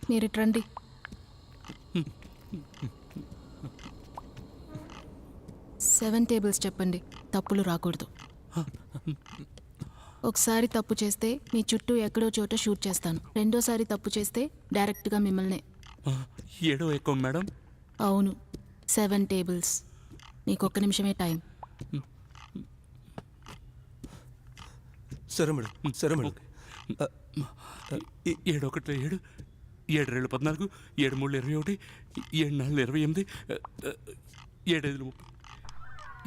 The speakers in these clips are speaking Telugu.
మీరు రండి. సెవెన్ టేబుల్స్ చెప్పండి, తప్పులు రాకూడదు. ఒకసారి తప్పు చేస్తే మీ చుట్టూ ఎక్కడో చోట షూట్ చేస్తాను. రెండోసారి తప్పు చేస్తే డైరెక్ట్గా మిమ్మల్ని. 7 ఎక్కువ మేడం. అవును, 7 టేబుల్స్. మీకు 1 నిమిషమే టైం. సరే మేడం, సరే మేడం. 7 1 7, 7 2 14, 7 3 21, 7 4 28, 7 5 30,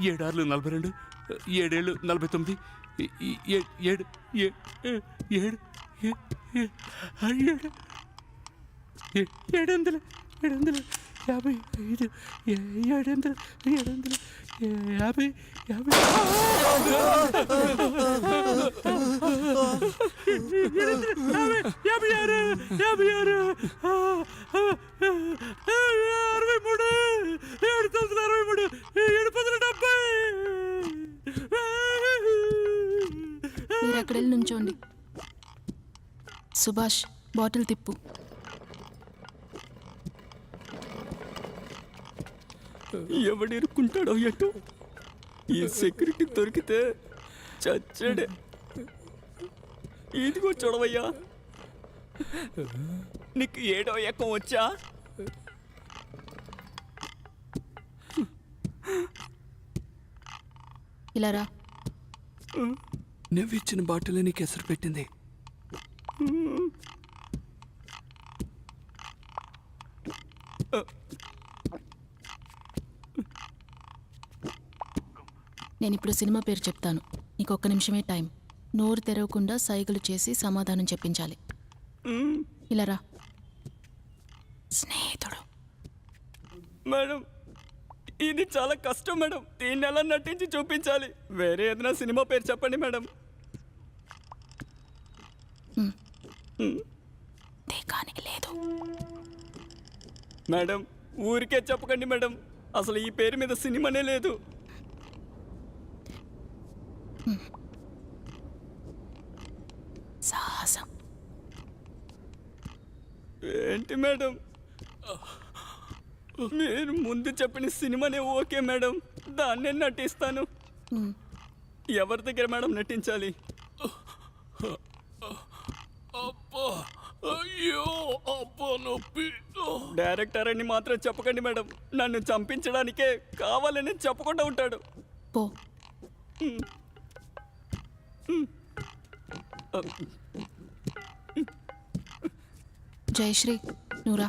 7 6 42, 7 7 49, 7 700, 755, 750, మీరు అక్కడ వెళ్ళి నుంచోండి. సుభాష్, బాటిల్ తిప్పు. ఎవడిరుక్కుంటాడో ఎటు. ఈ సెక్యూరిటీ దొరికితే చచ్చాడే. ఇదిగో చూడవయ్యా, నీకు 7వ ఎక్కం వచ్చా? ఇలా రా. నువ్విచ్చిన బాటిల్ నీకు ఎసరు పెట్టింది. నేను ఇప్పుడు సినిమా పేరు చెప్తాను. నీకు 1 నిమిషమే టైం. నోరు తెరవకుండా సైగలు చేసి సమాధానం చెప్పించాలి. ఇలా రా. స్నేహితుడు. మేడం, ఇది చాలా కష్టం మేడం. దీన్ని ఎలా నటించి చూపించాలి? వేరే ఏదైనా సినిమా పేరు చెప్పండి మేడం. కానీ లేదు మేడం, ఊరికే చెప్పకండి మేడం. అసలు ఈ పేరు మీద సినిమానే లేదు. సాహసం. ఏంటి మేడం, మీరు ముందు చెప్పిన సినిమానే ఓకే మేడం, దాన్నే నటిస్తాను. ఎవరి దగ్గర మేడం నటించాలి? అయ్యో అబ్బా నొప్పి. డైరెక్టర్ అని మాత్రం చెప్పకండి మేడం. నన్ను చంపించడానికే కావాలని చెప్పకుండా ఉంటాడు. పో. జయశ్రీ, నువ్వురా.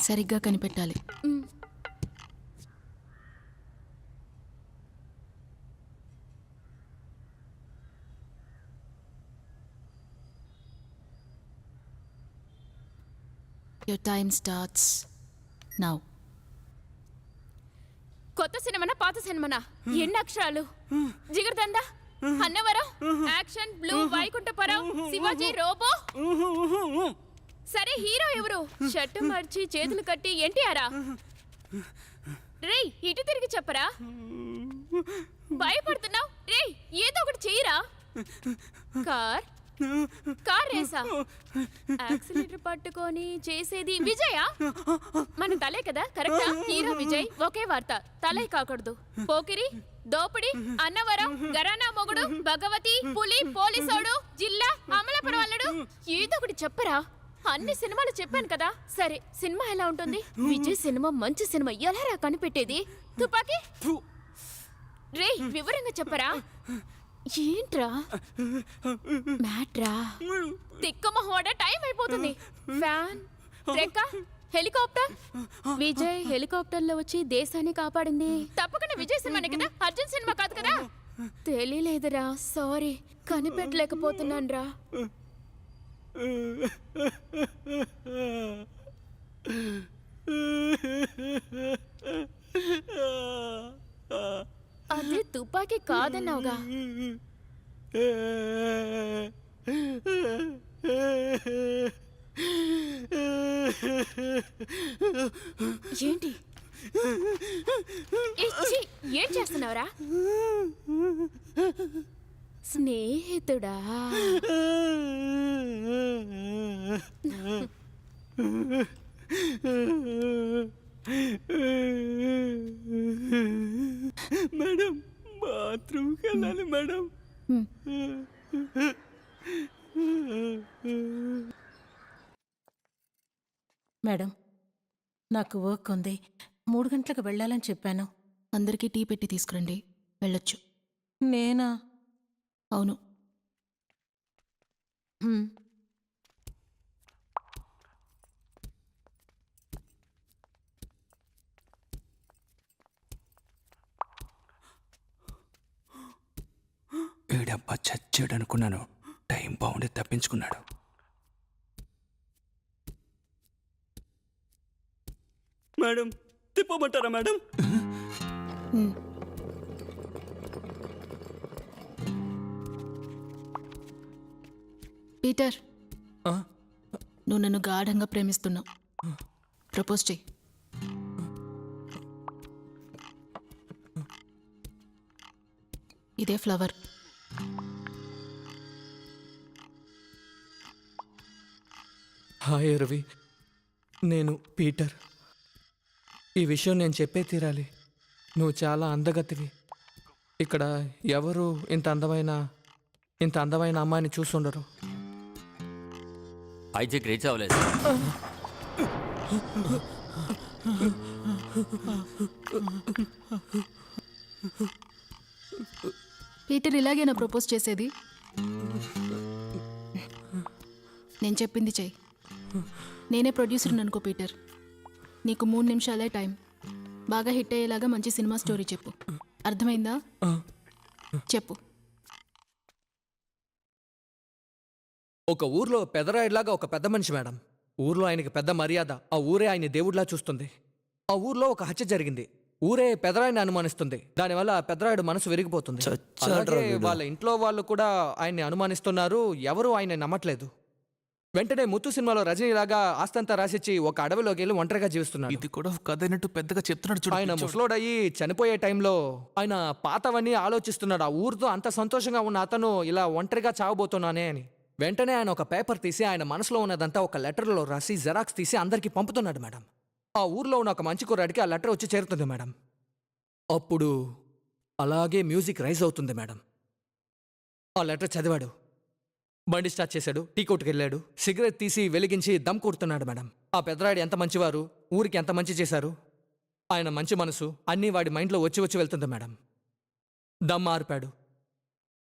సరిగ్గా కనిపెట్టాలి. Your time starts now. కొత్త సినిమానా పాత సినిమానా? ఎన్ని అక్షరాలు? Jigarthanda, Annavaram, action, blue, Vaikunthapuram, Sivaji, robo. సరే, హీరో ఎవరు? షర్టు మార్చి చేతులు కట్టి ఎన్టీఆరా? రేయ్, ఇటు తిరిగి చెప్పరా. భయపడుతున్నావు? రేయ్, ఏదో ఒకటి చెయ్యరా. కార్ రేసా? యాక్సిలేటర్ పట్టుకొని చేసేది విజయా? మన తలే కదా, కరెక్టా? హీరో విజయ్, ఒకే వార్త, తలే కాకూడదు. పోకిరి, దోపిడి, అన్నవరం, గరానా మొగుడు, భగవతి, పులి, పోలీసోడు, జిల్లా, అమలాపురం అల్లుడు. ఏదో ఒకటి చెప్పరా. అన్ని సినిమాలు చెప్పాను కదా. సరే, సినిమా ఎలా ఉంటుంది? విజయ్ సినిమా మంచి సినిమా ఎలా రా కనిపెట్టేది? తుపాకీ రే, వివరంగా చెప్పరా. ఏంట్రా మ్యాట్రా? తిక్కమహోడ, టైం అయిపోతుంది. ఫ్యాన్, ట్రెక్క, హెలికాప్టర్. విజయ్ హెలికాప్టర్లో వచ్చి దేశాన్ని కాపాడింది తప్పకుండా విజయ్ సినిమానే కదా, అర్జున్ సినిమా కాదు కదా. తెలియలేదురా, సారీ, కనిపెట్టలేకపోతున్నాను రా. అదే తుపాకీ కాదన్నావుగా. ఏంటి ఇచ్చి ఏం చేస్తున్నావురా? స్నేహితుడా? మేడం బాత్రూమ్కి వెళ్ళాలి మేడం. మేడం, నాకు వర్క్ ఉంది. 3 గంటలకు వెళ్ళాలని చెప్పాను. అందరికీ టీ పెట్టి తీసుకురండి, వెళ్ళొచ్చు. నేనా? అవును. హ్మ్. ఏడబ్బా చచ్చాడు అనుకున్నాను. టైం బాగుండి తప్పించుకున్నాడు. మేడం తిప్పమంటారా మేడం? హ్మ్. పీటర్, నువ్వు నన్ను గాఢంగా ప్రేమిస్తున్నావు. ప్రపోజ్ చెయ్యి. ఇదే ఫ్లవర్. హాయ్ రవి, నేను పీటర్. ఈ విషయం నేను చెప్పే తీరాలి. నువ్వు చాలా అందగతివి. ఇక్కడ ఎవరు ఇంత అందమైన అమ్మాయిని చూస్తుండరు. ఐజెక్ రీచ్ అవ్వలేదు. పీటర్ ఇలాగేనా ప్రపోజ్ చేసేది? నేను చెప్పింది చెయ్యి. నేనే ప్రొడ్యూసర్ని అనుకో పీటర్. నీకు 3 నిమిషాలే టైం. బాగా హిట్ అయ్యేలాగా మంచి సినిమా స్టోరీ చెప్పు. అర్థమైందా? చెప్పు. ఒక ఊర్లో పెదరాయుడులాగా ఒక పెద్ద మనిషి మేడం. ఊర్లో ఆయనకి పెద్ద మర్యాద. ఆ ఊరే ఆయన దేవుడిలా చూస్తుంది. ఆ ఊర్లో ఒక హత్య జరిగింది. ఊరే పెదరాయుడిని అనుమానిస్తుంది. దానివల్ల పెదరాయుడు మనసు విరిగిపోతుంది. అలాగే వాళ్ళ ఇంట్లో వాళ్ళు కూడా ఆయన్ని అనుమానిస్తున్నారు. ఎవరు ఆయన నమ్మట్లేదు. వెంటనే ముత్తు సినిమాలో రజనీలాగా ఆస్తంతా రాసిచ్చి ఒక అడవిలోకి వెళ్ళి ఒంటరిగా జీవిస్తున్నాడు. ఇది కూడా కథ అయినట్టు పెద్దగా చెప్తున్నాడు చూడు. ఆయన ముసలోడయ్యి చనిపోయే టైంలో ఆయన పాతవన్నీ ఆలోచిస్తున్నాడు. ఆ ఊరితో అంత సంతోషంగా ఉన్న అతను ఇలా ఒంటరిగా చావబోతున్నానే అని. వెంటనే ఆయన ఒక పేపర్ తీసి ఆయన మనసులో ఉన్నదంతా ఒక లెటర్లో రాసి జెరాక్స్ తీసి అందరికీ పంపుతున్నాడు మేడం. ఆ ఊర్లో ఉన్న ఒక మంచి కుర్రాడికి ఆ లెటర్ వచ్చి చేరుతుంది మేడం. అప్పుడు అలాగే మ్యూజిక్ రైజ్ అవుతుంది మేడం. ఆ లెటర్ చదివాడు, బండి స్టార్ట్ చేశాడు, టీ కొట్టుకు వెళ్ళాడు, సిగరెట్ తీసి వెలిగించి దమ్ కొడుతున్నాడు మేడం. ఆ పెద్దరాయుడు ఎంత మంచివారు, ఊరికి ఎంత మంచి చేశారు, ఆయన మంచి మనసు అన్నీ వాడి మైండ్లో వచ్చి వెళ్తుంది మేడం. దమ్ ఆర్పాడు,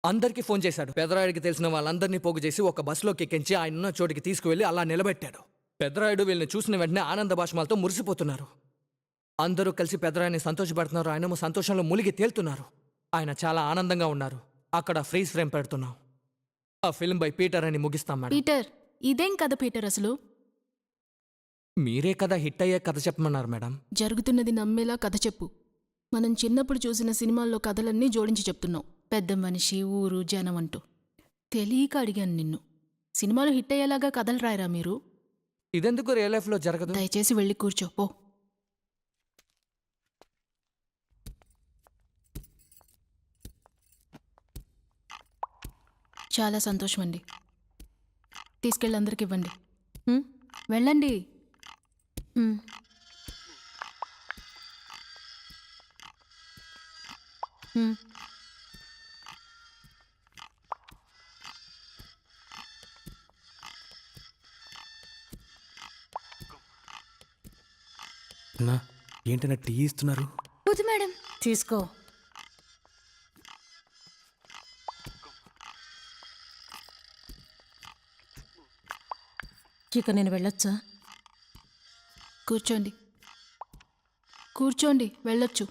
అందరికీ ఫోన్ చేశాడు. పెద్దరాయుడికి తెలిసిన వాళ్ళందరినీ పోగు చేసి ఒక బస్సులోకి ఎక్కించి ఆయన ఉన్న చోటికి తీసుకువెళ్ళి అలా నిలబెట్టాడు. పెద్దరాయుడు వీళ్ళని చూసిన వెంటనే ఆనంద భాష్మాలతో మురిసిపోతున్నారు. అందరూ కలిసి పెద్దరాయుడిని సంతోషపెడుతున్నారు. ఆయనేమో సంతోషంలో మునిగి తేలుతున్నారు. ఆయన చాలా ఆనందంగా ఉన్నారు. అక్కడ ఫ్రీజ్ ఫ్రేమ్ పెడుతున్నాం. ఆ ఫిల్మ్ బై పీటర్ అని ముగిస్తాం మేడం. పీటర్, ఇదేం కథ పీటర్ అసలు? మీరే కదా హిట్ అయ్యే కథ చెప్పమన్నారు మేడం. జరుగుతున్నది నమ్మేలా కథ చెప్పు. మనం చిన్నప్పుడు చూసిన సినిమాల్లో కథలన్నీ జోడించి చెప్తున్నావు. పెద్ద మనిషి, ఊరు, జనం అంటూ. తెలియక అడిగాను నిన్ను. సినిమాలో హిట్ అయ్యేలాగా కథలు రాయరా మీరు? ఇదెందుకు రియల్ లైఫ్లో జరగదు? దయచేసి వెళ్ళి కూర్చో పో. చాలా సంతోషం అండి. తీసుకెళ్ళి అందరికి ఇవ్వండి. వెళ్ళండి. అన్నా ఏంటన్నా టీ ఇస్తున్నారు? వద్దు మేడం. తీసుకో. ఇక నేను వెళ్ళొచ్చా? కూర్చోండి, కూర్చోండి, వెళ్ళొచ్చు.